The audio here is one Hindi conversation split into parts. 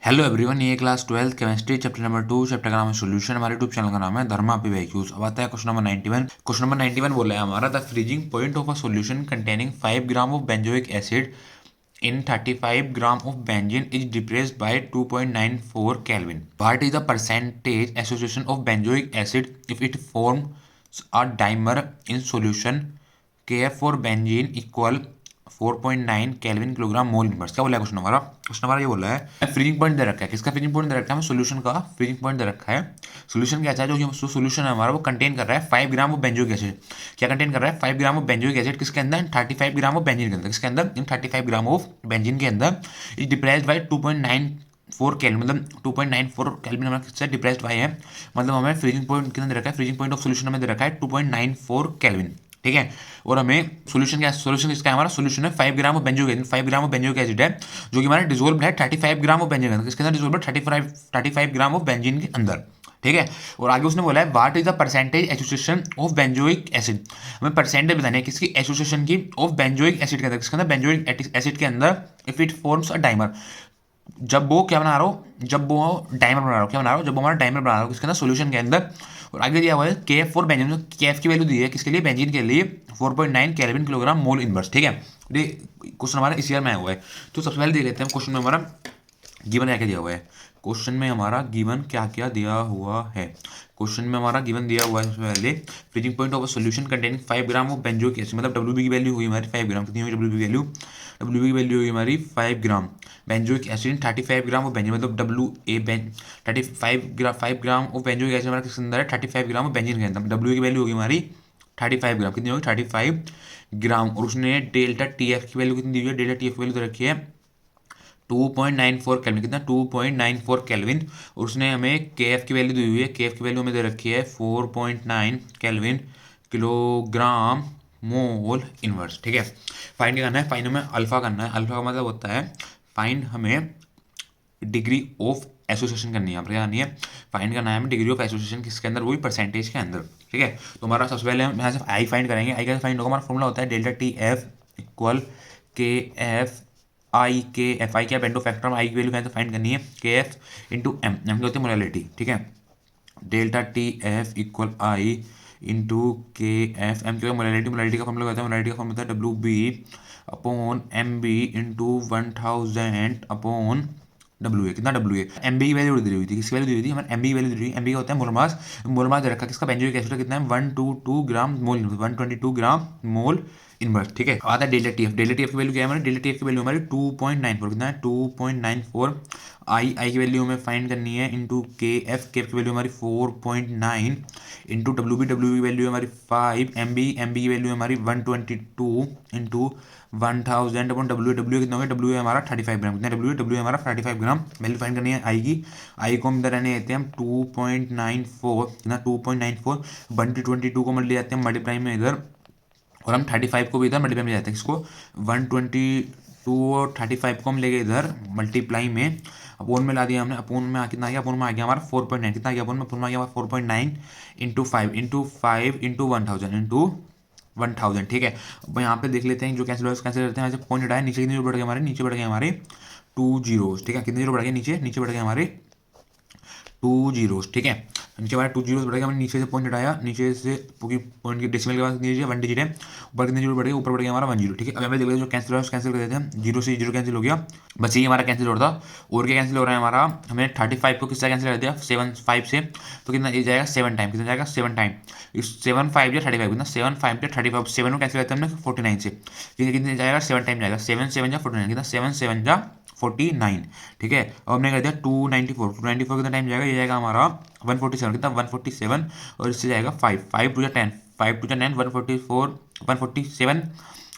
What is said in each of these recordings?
हेलो एवरीवन, ये class 12th chemistry chapter number 2 chapter का नाम है सॉल्यूशन। हमारे यूट्यूब चैनल का नाम है धर्मा पी वैक्यूज। अब आता है क्वेश्चन नंबर 91। क्वेश्चन नंबर 91 बोला है हमारा, the freezing point of a solution containing 5 gram of benzoic acid in 35 gram of benzene is depressed by 2.94 Kelvin. What is the percentage association of benzoic acid if it forms a dimer in solution? Kf for benzene equal 4.9 kelvin kilogram mole inverse. क्या बोला है क्वेश्चन हमारा ये बोला है फ्रीजिंग पॉइंट दे रखा है। किसका फ्रीजिंग पॉइंट दे रखा है? हमें सोल्यूशन का फ्रीजिंग पॉइंट दे रखा है। सोल्यूशन क्या है? जो सोल्यूशन है हमारा वो कंटेन कर रहा है 5 ग्राम ऑफ बेंजोइक एसिड। क्या कंटेन कर रहा है? 5 ग्राम ऑफ बेंजोइक एसिड। किसके अंदर? 35 ग्राम ऑफ बेंजीन के अंदर। किसके अंदर? इन 35 ग्राम ऑफ बेंजीन के अंदर इज डिप्रेस्ड बाय 2.94 केल्विन, मतलब 2.94 केल्विन हमारा किससे डिप्रेस्ड बाय है, मतलब हमें फ्रीजिंग पॉइंट कितना दे रखा है? फ्रीजिंग पॉइंट ऑफ सोल्यूशन हमें दे रखा है 2.94 केल्विन। ठीक है। और हमें सोल्यूशन क्या, सोल्यूशन किसका है? हमारा सोल्यूशन है 5 gram of benzoic acid. 5 gram of benzoic acid है जो कि हमारा डिसोल्व है 35 ग्राम ऑफ बेंजीन के अंदर। किसके अंदर डिसोल्व है? 35 ग्राम ऑफ बेंजीन के अंदर। ठीक है। और आगे उसने बोला है what is the percentage association of benzoic acid. हमें परसेंटेज बतानी है किसकी? एसोसिएशन की ऑफ बेंजोइक एसिड के अंदर। किसके अंदर? बेंजोइक एसिड के अंदर if it forms a dimer. जब वो क्या बना रहा हो? जब वो डाइमर बना रहा हो। क्या बना रहा हो? जब वो हमारा डाइमर बना रहा हो किसके अंदर? सोल्यूशन के अंदर। और आगे दिया हुआ है के एफ फॉर बेंजीन। के एफ की वैल्यू दी है किसके लिए? बेंजीन के लिए 4.9 केल्विन किलोग्राम मोल इनवर्स। ठीक है। ये क्वेश्चन हमारा इस ईयर में आया हुआ है। तो सबसे पहले देख लेते हैं क्वेश्चन में हमारा गिवन क्या क्या दिया हुआ है। क्वेश्चन में हमारा गिवन क्या क्या दिया हुआ है। क्वेश्चन में हमारा गिवन दिया हुआ है सबसे पहले freezing point of a solution containing 5 gram of benzoic acid, मतलब डब्ल्यू बी की वैल्यू हुई हमारी 5 ग्राम। कितनी हुई डब्ल्यू बी की वैल्यू? डब्ल्यू बी की वैल्यू हुई हमारी 5 gram. Benzoic acid 35 gram of benzene, मतलब डब्ल्यू ए बेन 5 ग्राम ऑफ बेंजोइक एसिड हमारा किसके अंदर है? 35 ग्राम ऑफ बेंजीन के अंदर। डब्ल्यू की वैल्यू होगी हमारी 35 ग्राम। कितनी होगी? 35 ग्राम। और उसने डेल्टा टी एफ की वैल्यू कितनी दी हुई है? डेल्टा टी एफ की वैल्यू तो रखी है 2.94 केल्विन। कितना? 2.94 केल्विन। और उसने हमें के एफ की वैल्यू दी हुई है। के एफ की वैल्यू हमें दे रखी है 4.9 केल्विन किलोग्राम मोल इनवर्स। ठीक है। फाइंड करना है, फाइंड हमें अल्फा करना है। अल्फा का मतलब होता है फाइंड हमें डिग्री ऑफ एसोसिएशन करनी है। यहाँ पर क्या करनी है? फाइंड करना है हमें डिग्री ऑफ एसोसिएशन किसके अंदर? वही परसेंटेज के अंदर। ठीक है। तो हमारा सबसे पहले हम यहाँ से आई फाइंड करेंगे। आई कैसे फाइंड होगा? हमारा फॉर्मूला होता है डेल्टा टी एफ इक्वल के एफ आई। के एफ आई क्या? बेंडो फैक्टर। आई की वैल्यू कैसे फाइंड करनी है? के एफ इंटू एम। एम की होती है मोलैलिटी। ठीक है। Delta T F equal I into K F. M की मोलैलिटी। मोलैलिटी का फॉर्मूला होता है, मोलैलिटी का फॉर्मूला होता है W B upon M B into 1000 upon W A. कितना? W A. एम बी की वैल्यू दी हुई थी। किसकी वैल्यू दी हुई थी? हमारे एम बी की वैल्यू दी हुई। एम बी का होता है मोल मास। मोल मास दे रखा किसका? Benzoic acid. कितना है? 122 ग्राम मोल, 122 ग्राम मोल इनवर्स। ठीक है। आता है delta T F. Delta T F की वैल्यू क्या है हमारी? डेल्टा टी एफ की वैल्यू हमारी 2.94। कितना है? 2.94। आई आई की वैल्यू हमें फाइंड करनी है इंटू के एफ। के एफ की वैल्यू हमारी 4.9 इंटू डब्ल्यू बी। डब्ल्यू की वैल्यू हमारी 5। एम बी की वैल्यू हमारी 122 इंटू 1000 अपॉन डब्ल्यू। डब्ल्यू कितना हो गया? डब्ल्यू हमारा 35 ग्राम। कितना डब्ल्यू? डब्ल्यू हमारा 35 ग्राम। वैल्यू फाइंड करनी है आई की। आई को हम इधर रहने देते हैं हम 2.94। कितना? 2.94। 122 को मल्टी जाते हैं मल्टीप्लाई में इधर, और हम 35 को भी इधर मल्टीप्लाई में जाते हैं। किसको? 122 और 35 को हम लेके इधर मल्टीप्लाई में अपोन में ला दिया हमने। अपोन में कितना आ गया? अपोन में आ गया हमारा 4.9। कितना आ गया? अपोन में आ गया हमारा 4.9 इंटू 5 इंटू 5 इंटू 1000 इंटू 1000। ठीक है। अब यहाँ पे देख लेते हैं जो कैंसिल कैंसिल करते हैं। वैसे पॉइंट हटाया, नीचे कितने जीरो बढ़ गए हमारे? नीचे बढ़ गए हमारे 2 जीरोस। ठीक है। कितने जीरो बढ़ गए? नीचे नीचे बढ़ गए हमारे 2 जीरोस। ठीक है। नीचे हमारे 2 जीरोस बढ़ गया। हमने नीचे से पॉइंट हटाया, नीचे से क्योंकि पॉइंट की डेसिमल के बाद नीचे 1 डिजिट है। ऊपर कितने जीरो बढ़ गए? ऊपर बढ़ गया हमारा 1 जीरो। ठीक है। अब हमें देख लेते हैं जो कैंसिल हो कैंसिल कर देते हैं। जीरो से जीरो कैंसिल हो गया, बस ये हमारा कैंसिल हो रहा था। और क्या कैंसिल हो रहा है हमारा? हमने 35 को किससे कैंसिल कर दिया? 7 5 से। तो कितना ये जाएगा? 7 टाइम। कितना जाएगा? 7 टाइम। इस 7 5 या 35। कितना? 7 5 या 35। 7 को कैंसिल करते हैं हमने 49 से। कितने जाएगा? 7 टाइम जाएगा। 7 7 या 49। कितना? 7 7 या 49। ठीक है। अब हमने कर दिया 294। 294 कितना टाइम जाएगा? ये जाएगा हमारा 147। कितना? 147। और इससे जाएगा 5 5 टू जा 10, 5 टू जा 10, 144 147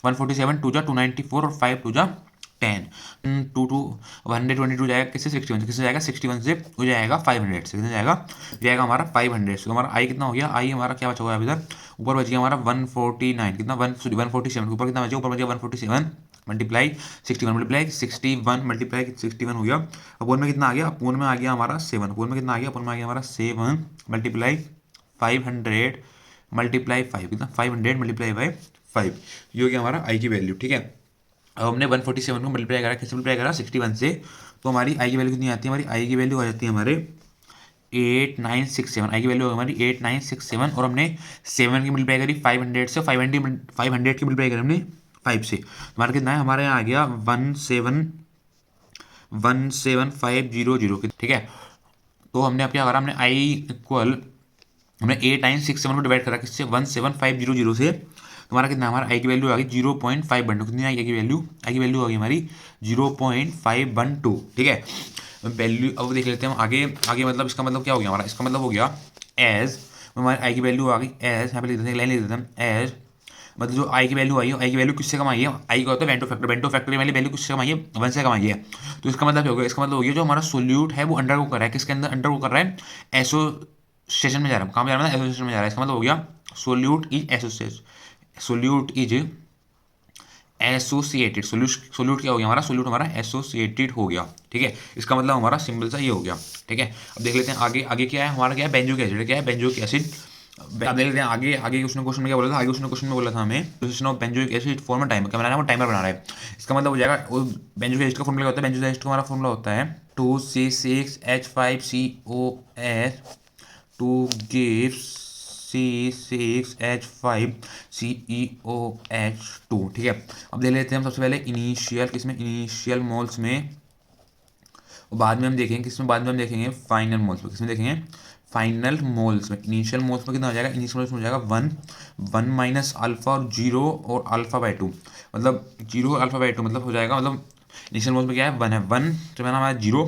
147 टू जा 294 और 5 टू जा 10। 2 टू 122 जाएगा किससे? 61 से। किससे जाएगा? 61 से। हो जाएगा 500 से। कितना जाएगा? जाएगा हमारा 500 से। तो हमारा आई कितना हो गया? आई हमारा क्या बचा हुआ है अभी तक? ऊपर बच गया हमारा 149। कितना? 147। ऊपर कितना बचा? ऊपर बच गया 147 मल्टीप्लाई 61 मल्टीप्लाई 61 मल्टीप्लाई 61 हो गया। अपोन में कितना आ गया? अपोन में आ गया हमारा 7। अपोन में कितना आ गया? अपोन में आ गया हमारा 7 मल्टीप्लाई 500 मल्टीप्लाई 5। कितना? 500 मल्टीप्लाई बाई 5। ये हो गया हमारा आई की वैल्यू। ठीक है। अब हमने 147 को मल्टीप्लाई करा, किससे मल्टीप्लाई करा, 61 से, तो हमारी आई की वैल्यू कितनी आती है, हमारी आई की वैल्यू आ जाती है हमारे 8967, आई की वैल्यू हमारी 8967, और हमने 7 की मल्टीप्लाई करी 500 से, 500 की मल्टीप्लाई करी हमने 5 से, हमारा कितना है, हमारे यहाँ आ गया 1717500, ठीक है। तो हमने अब क्या करा, हमने आई इक्वल, हमने 8967 को डिवाइड करा किससे, 17500 से, तुम्हारा कितना, हमारा आई की वैल्यू आ गई 0.512, कितनी आई की वैल्यू, आई की वैल्यू आ गई हमारी 0.512, ठीक है। वैल्यू अब देख लेते हैं हम आगे आगे, मतलब इसका मतलब क्या हो गया हमारा, इसका मतलब हो गया एज, हमारी आई की वैल्यू आ गई एज, यहाँ पे लिख देते हैं, लाइन लिख देते हैं एज, मतलब जो आई की वैल्यू आई है, आई की वैल्यू किससे कमाई है, आई का होता है बेंटो फैक्टर वाली वैल्यू किससे कमाई है, 1 से कमाई है। तो इसका मतलब हो गया, इसका मतलब हो गया जो हमारा सोल्यूट है वो अंडर को कर रहा है, किसके अंदर अंडर को कर रहा है, एसोसिएशन में जा रहा है, कहाँ जा रहा है, एसोसिएशन में जा रहा है, इसका मतलब हो गया solute is associate, solute is associated, solute क्या हो गया हमारा, सोल्यूट हमारा एसोसिएटेड हो गया, ठीक है। इसका मतलब हमारा सिंबल सा ये हो गया, ठीक है। अब देख लेते हैं आगे आगे क्या है हमारा, क्या है बेंजोइक एसिड, क्या है बेंजोइक एसिड। अब देख लेते हैं आगे आगे उसने क्वेश्चन में क्या बोला था, आगे उसने क्वेश्चन में बोला था हमें position of benzoic acid form timer, क्या बना रहा है, वो टाइमर बना रहा है। इसका मतलब हो जाएगा बेंजोइक एसिड का फॉर्मूला होता है, बेंजोइक एसिड का हमारा फॉर्मूला होता है 2C6H5COS 2 gives C6H5CeOH2, ठीक है। अब देख लेते हैं हम सबसे पहले इनिशियल, किसमें, इनिशियल मोल्स में, और बाद में हम देखेंगे किसमें, बाद में हम देखेंगे फाइनल मोल्स में, किसमें देखेंगे, फाइनल मोल्स में। इनिशियल मोल्स में कितना हो जाएगा, इनिशियल मोल्स में हो जाएगा 1 माइनस अल्फा और 0 और अल्फा बाई 2, मतलब 0 अल्फा बाई 2 मतलब हो जाएगा, मतलब इनिशियल मोल्स में क्या है, 1 है, 1 तो मैंने हमारा 0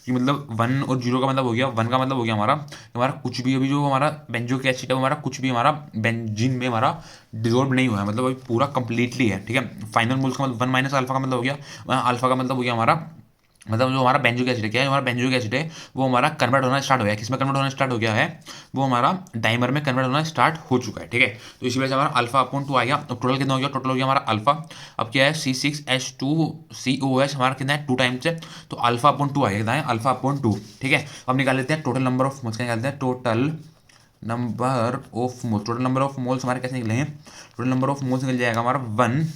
कि मतलब 1 और 0 का मतलब हो गया, 1 का मतलब हो गया हमारा, हमारा कुछ भी अभी जो हमारा बेंजोइक एसिड है हमारा कुछ भी हमारा बेंजीन में हमारा डिजोल्व नहीं हुआ है, मतलब अभी पूरा कंप्लीटली है, ठीक है। फाइनल मोल्स का मतलब 1 माइनस अल्फा का मतलब हो गया, अल्फा का मतलब हो गया हमारा, मतलब जो हमारा बेंजोइक एसिड है, क्या है हमारा बेंजोइक एसिड है वो हमारा कन्वर्ट होना स्टार्ट हो गया है, किसमें कन्वर्ट होना स्टार्ट हो गया है, वो हमारा डाइमर में कन्वर्ट होना स्टार्ट हो चुका है, ठीक है। तो इसी वजह से हमारा अल्फा अपॉन 2 आ गया। अब टोटल कितना हो गया, टोटल हो गया हमारा अल्फा, अब क्या है C6H2COS हमारा कितना है 2 टाइम्स है, तो अल्फा अपॉन 2 आ गया, कितना है अल्फा अपॉन 2, ठीक है। अब निकाल लेते हैं टोटल नंबर ऑफ मोल्स, क्या निकालते हैं, total number of moles, total number of moles हमारे कैसे निकलेंगे, टोटल नंबर ऑफ मोल्स निकल जाएगा हमारा 1,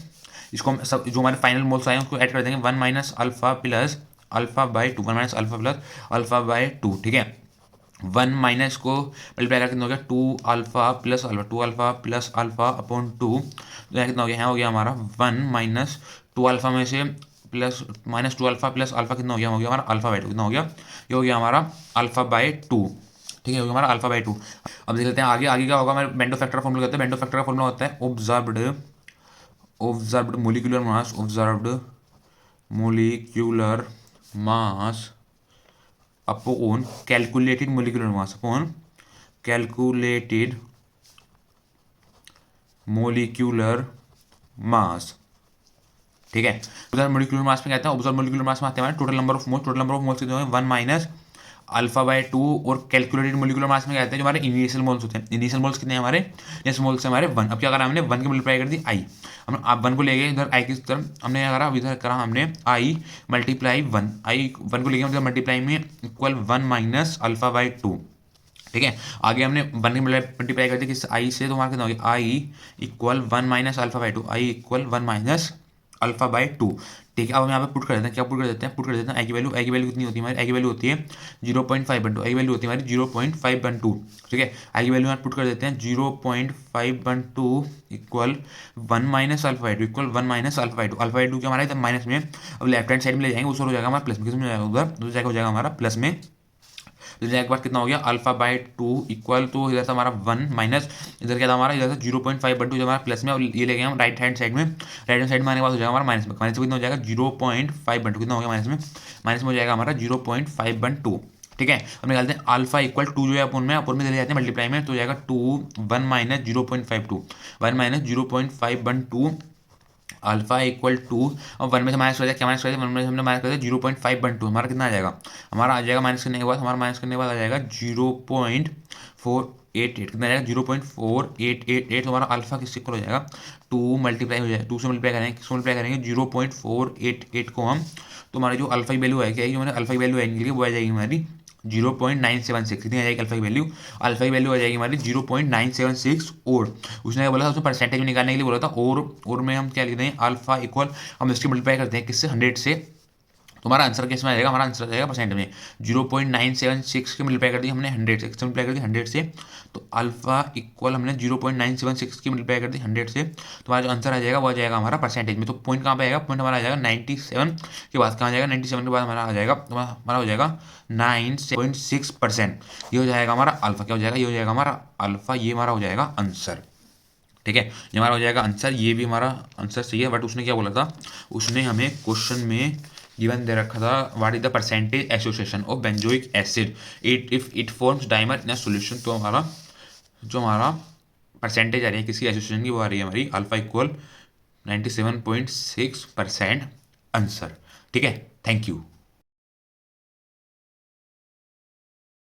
इसको हम सब जो हमारे फाइनल मोल्स आए हैं उसको ऐड कर देंगे, 1 minus alpha plus alpha by 2, 1 minus alpha plus alpha by 2, ठीक है। 1 माइनस को मल्टीप्लाई करके कितना हो गया, 2 alpha plus alpha, 2 alpha plus alpha upon 2, तो यहाँ कितना हो गया, यहाँ हो गया हमारा 1 माइनस 2 अल्फा में से plus minus 2 alpha plus alpha कितना हो गया हमारा अल्फा बाई 2, कितना हो गया, ये हो गया हमारा अल्फा बाई 2, ठीक है, हो गया हमारा अल्फा बाई 2। अब देख लेते हैं आगे आगे क्या होगा, हमारे बेंटो फैक्टर का फॉर्मूला कहते हैं, बेंटो फैक्टर का फॉर्मूला होता है observed molecular mass, observed molecular mass upon calculated molecular mass, upon calculated molecular mass, ठीक है। ऑब्जर्व मोलिकुलर मास में कहते हैं, ऑब्जर्व मोलिकुलर मास में आते हैं हमारे total number of moles, total number of moles कितने होंगे 1 माइनस अल्फा बाई 2, और कैलकुलेटेड मोलिकुलर मास में कहते हैं जो हमारे इनिशियल मोल्स होते हैं, इनिशियल मोल्स कितने हैं हमारे, इनिशियल मोल्स हमारे 1। अब क्या करा हमने 1 की मल्टीप्लाई कर दी आई, हम आप 1 को ले गए इधर आई की तरफ, हमने क्या करा, इधर करा हमने आई मल्टीप्लाई 1, आई 1 को ले गए मल्टीप्लाई में इक्वल 1 माइनस अल्फा बाई 2, ठीक है। आगे हमने 1 की मल्टीप्लाई कर दी किस आई से, तो हमारा कितना हो गया, I equal 1 minus alpha by 2, I equal 1 minus alpha by 2, ठीक है। अब हम यहाँ पे पुट कर देते हैं, क्या पुट कर देते हैं, पुट कर देते हैं आई की वैल्यू कितनी होती है हमारी, आई की वैल्यू होती है 0.512, आई की वैल्यू होती है हमारी 0.512, ठीक है। आई की वैल्यू यहाँ पुट कर देते हैं 0.512 equal 1 minus alpha by 2, equal 1 minus alpha by 2, alpha by 2 क्या हमारा एकदम माइनस में, अब लेफ्ट हैंड साइड में ले जाएंगे उस हो जाएगा हमारा प्लस में, किस में जाएगा उधर, दूसरी जगह हो जाएगा हमारा प्लस में, तो जाने के बाद कितना हो गया अल्फा बाई 2 इक्वल, तो इधर से हमारा 1 माइनस इधर क्या था हमारा, इधर से 0.512 हमारा प्लस में, और ये ले गए हम राइट हैंड साइड में, राइट हैंड साइड में आने के बाद हो जाएगा हमारा माइनस में, माइनस में कितना हो जाएगा 0.512, कितना हो गया माइनस में हो जाएगा हमारा 0.512, ठीक है। हम निकालते हैं अल्फा इक्वल 2 जो है अपन में चले जाते हैं मल्टीप्लाई में, तो हो जाएगा 2 1 माइनस 0.52, 1 माइनस 0.512 अल्फा इक्वल 2, और 1 में से माइनस कर दिया, क्या माइनस कर दिया, 1 में से हमने माइनस कर दिया 0.512, हमारा कितना आ जाएगा, हमारा आ जाएगा माइनस करने के बाद, हमारा माइनस करने के बाद आ जाएगा 0.488, कितना आ जाएगा 0.4888, तो हमारा अल्फा किससे इक्वल हो जाएगा 2 मल्टीप्लाई हो जाएगा, 2 से मल्टीप्लाई करेंगे, किसको मल्टीप्लाई करेंगे 0.488 को हम, तो हमारी जो अल्फा की वैल्यू है क्या है, जो हमारे अल्फा की वैल्यू आएगी वो आ जाएगी हमारी 0.976 कितनी आ जाएगी अल्फा की वैल्यू? अल्फा की वैल्यू आ जाएगी हमारी 0.976 और उसने क्या बोला था, उसमें परसेंटेज में निकालने के लिए बोला था और में हम क्या लिखते हैं अल्फा इक्वल, हम इसकी मल्टीप्लाई करते हैं किससे 100 से, तो हमारा आंसर किस में आ जाएगा, हमारा आंसर आ जाएगा परसेंट में 0.976 की मल्टीप्लाई कर दी हमने 100 से, किससे मल्टीप्लाई कर दी 100 से, तो अल्फा इक्वल हमने 0.976 की मल्टीप्लाई कर दी 100 से, तो हमारा जो आंसर आ जाएगा वो आ जाएगा हमारा परसेंटेज में। तो पॉइंट कहाँ पे आएगा, पॉइंट हमारा आ जाएगा 97 के बाद, कहाँ जाएगा 97 के बाद हमारा आ जाएगा, तो हमारा हो जाएगा 9.6%। ये हो जाएगा हमारा अल्फा, क्या हो जाएगा, ये हो जाएगा हमारा अल्फा, ये हमारा हो जाएगा आंसर। ठीक है, ये हमारा हो जाएगा आंसर, ये भी हमारा आंसर सही है। बट उसने क्या बोला था, उसने हमें क्वेश्चन में गिवन दे रखा था what is the percentage association of benzoic acid it if it forms dimer in a solution. तो हमारा जो हमारा परसेंटेज आ रही है किसकी एसोसिएशन की, वो आ रही है हमारी अल्फा इक्वल 97.6% आंसर। ठीक है, थैंक यू।